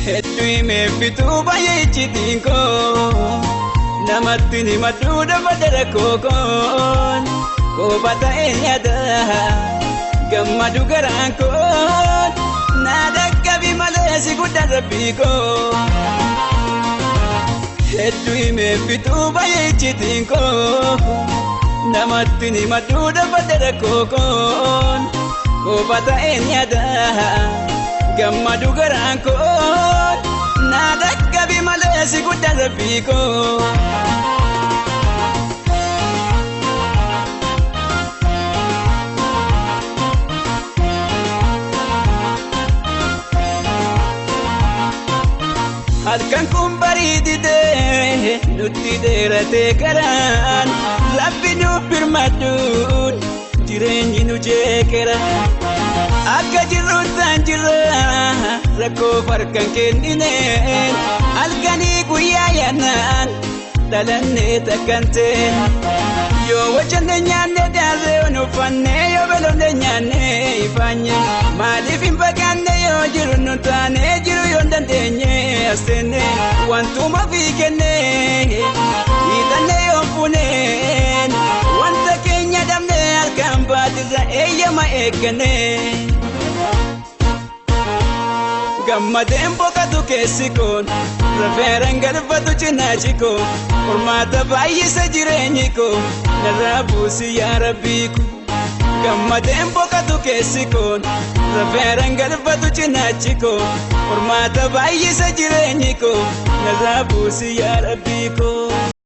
Hedduu meeffituu baay'ee icciitiin koo namatti ni madduudha badara kookoon kooba ta'ee yaada gammadu garaan koon naada qabi malee si guddaa rabbii koo. Hedduu meeffituu baay'ee icciitiin koo namatti ni madduudha badara kookoon kooba ta'ee yaada gammadu garaan koon naada qabi malee si guddaa rabbii koo. Halkan kun bareeditee nutti dheeratee karaan rabbi nuuf birmadduun jireenyi nu jeeqera akka jirruutaan jirra rakkoo farkan kennineen halkanii guyyaa yaannaan dhalannee takkantee yoo wajjanne nyaanne daarree onuffannee yoo beelonne nyaanne ifaanye maaliif hin baqanne yoo jiru nu taanee jiru yoo dandeenye asteenne wantuma fi kennee hiixannee yoo funeen wanta keenya dhabnee halkan baatirra eeyyama eeggannee. Gammadeen boqotu keessi koon rafeeraan galfatu cinaachi koo hormaata baay'isa jireenyi koo narraa buusi yaa rabbii koo. Gammadeen boqotu keessi koon rafeeraan galfatu cinaachi koo hormaata baay'isa jireenyi koo narraa buusi yaa rabbii koo.